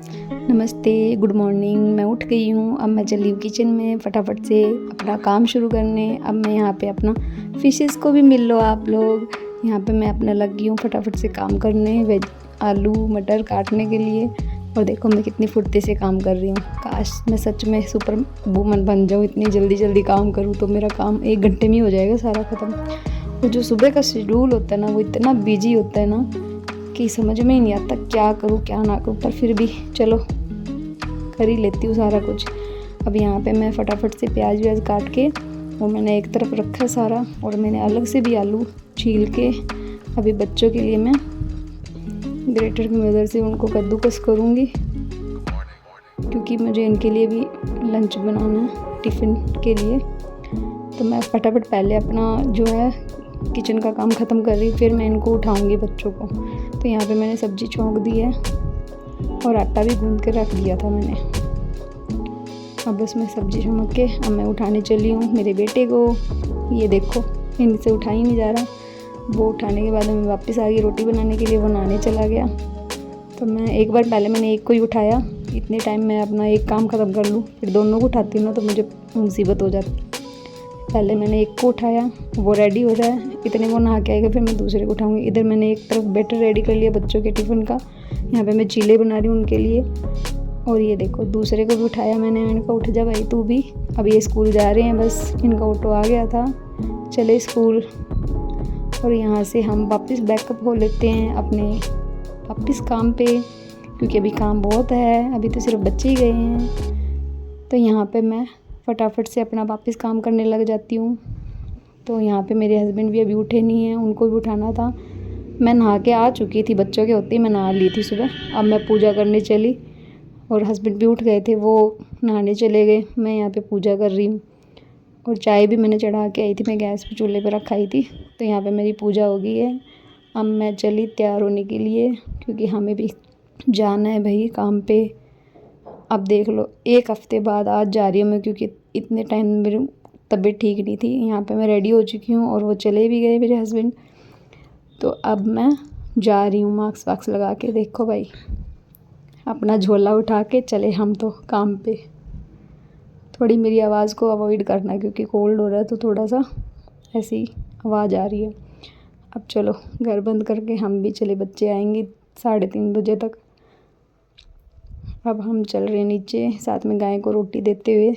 नमस्ते, good morning. मैं उठ गई हूँ। अब मैं चली हूँ किचन में फटाफट से अपना काम शुरू करने। अब मैं यहाँ पे अपना फिशेस को भी मिल लो आप लोग। यहाँ पे मैं अपना लगी हूँ फटाफट से काम करने, वेज आलू मटर काटने के लिए। और देखो मैं कितनी फुर्ती से काम कर रही हूँ। काश मैं सच में सुपर वूमन बन जाऊँ, इतनी जल्दी जल्दी काम करूँ तो मेरा काम 1 घंटे में ही हो जाएगा सारा ख़त्म। वो जो सुबह का शेड्यूल होता है ना, वो इतना बिजी होता है ना कि समझ में ही नहीं आता क्या करूँ क्या ना करूँ, पर फिर भी चलो कर ही लेती हूँ सारा कुछ। अब यहाँ पे मैं फटाफट से प्याज व्याज काट के और मैंने एक तरफ रखा सारा, और मैंने अलग से भी आलू छील के अभी बच्चों के लिए मैं ग्रेटर की मदद से उनको कद्दूकस करूँगी, क्योंकि मुझे इनके लिए भी लंच बनाना है टिफ़िन के लिए। तो मैं फटाफट पहले अपना जो है किचन का काम ख़त्म कर रही, फिर मैं इनको उठाऊँगी बच्चों को। तो यहाँ पे मैंने सब्ज़ी छौंक दी है और आटा भी गूंद के रख दिया था मैंने। अब बस मैं सब्ज़ी छौंक के अब मैं उठाने चली हूँ मेरे बेटे को। ये देखो इनसे उठा ही नहीं जा रहा। वो उठाने के बाद मैं वापस आ गई रोटी बनाने के लिए, वो नहाने चला गया। तो मैं एक बार पहले मैंने एक को ही उठाया, इतने टाइम मैं अपना एक काम ख़त्म कर लूँ, फिर दोनों को उठाती हूँ ना तो मुझे मुसीबत हो जाती। पहले मैंने एक को उठाया, वो रेडी हो रहा है, इतने वो नहा के आएगा, फिर मैं दूसरे को उठाऊँगी। इधर मैंने एक तरफ बैटर रेडी कर लिया बच्चों के टिफ़िन का। यहाँ पे मैं चीले बना रही हूँ उनके लिए। और ये देखो दूसरे को भी उठाया मैंने कहा उठ जा भाई तू भी। अब ये स्कूल जा रहे हैं, बस इनका ऑटो आ गया था, चले स्कूल। और यहाँ से हम वापस बैकअप हो लेते हैं अपने वापस काम पे, क्योंकि अभी काम बहुत है, अभी तो सिर्फ बच्चे ही गए हैं। तो यहाँ पे मैं फटाफट से अपना वापस काम करने लग जाती हूँ। तो यहाँ पे मेरे हस्बैंड भी अभी उठे नहीं हैं, उनको भी उठाना था। मैं नहा के आ चुकी थी, बच्चों के होते ही मैं नहा ली थी सुबह। अब मैं पूजा करने चली और हस्बैंड भी उठ गए थे, वो नहाने चले गए। मैं यहाँ पे पूजा कर रही हूँ और चाय भी मैंने चढ़ा के आई थी, मैं गैस पे चूल्हे पे रखाई थी। तो यहाँ पे मेरी पूजा हो गई है। अब मैं चली तैयार होने के लिए, क्योंकि हमें भी जाना है भाई काम पे। अब देख लो 1 हफ़्ते बाद आज जा रही हूँ मैं, क्योंकि इतने टाइम मेरी तबीयत ठीक नहीं थी। यहाँ पे मैं रेडी हो चुकी हूँ और वो चले भी गए मेरे हस्बैंड। तो अब मैं जा रही हूँ मास्क वास्क लगा के। देखो भाई अपना झोला उठा के चले हम तो काम पे। थोड़ी मेरी आवाज़ को अवॉइड करना, क्योंकि कोल्ड हो रहा है तो थोड़ा सा ऐसी आवाज़ आ रही है। अब चलो घर बंद करके हम भी चले, बच्चे आएंगे 3:30 बजे तक। अब हम चल रहे नीचे साथ में गाय को रोटी देते हुए।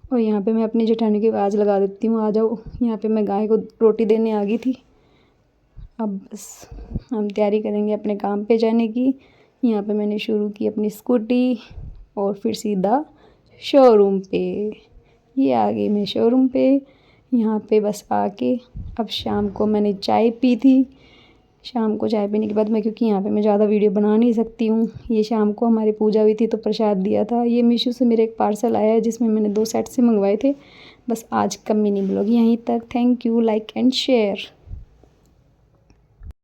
और यहाँ पे मैं अपनी जेठानी की आवाज़ लगा देती हूँ, आ जाओ। यहाँ पे मैं गाय को रोटी देने आ गई थी। अब बस हम तैयारी करेंगे अपने काम पे जाने की। यहाँ पे मैंने शुरू की अपनी स्कूटी और फिर सीधा शोरूम पे। ये आ गई मैं शोरूम पे। यहाँ पे बस आके अब शाम को मैंने चाय पी थी। शाम को चाय पीने के बाद मैं, क्योंकि यहाँ पे मैं ज़्यादा वीडियो बना नहीं सकती हूँ, ये शाम को हमारी पूजा हुई थी तो प्रसाद दिया था। ये मीशो से मेरे एक पार्सल आया है जिसमें मैंने 2 सेट से मंगवाए थे। बस आज का मिनी ब्लॉग यहीं तक। Thank you, like and share.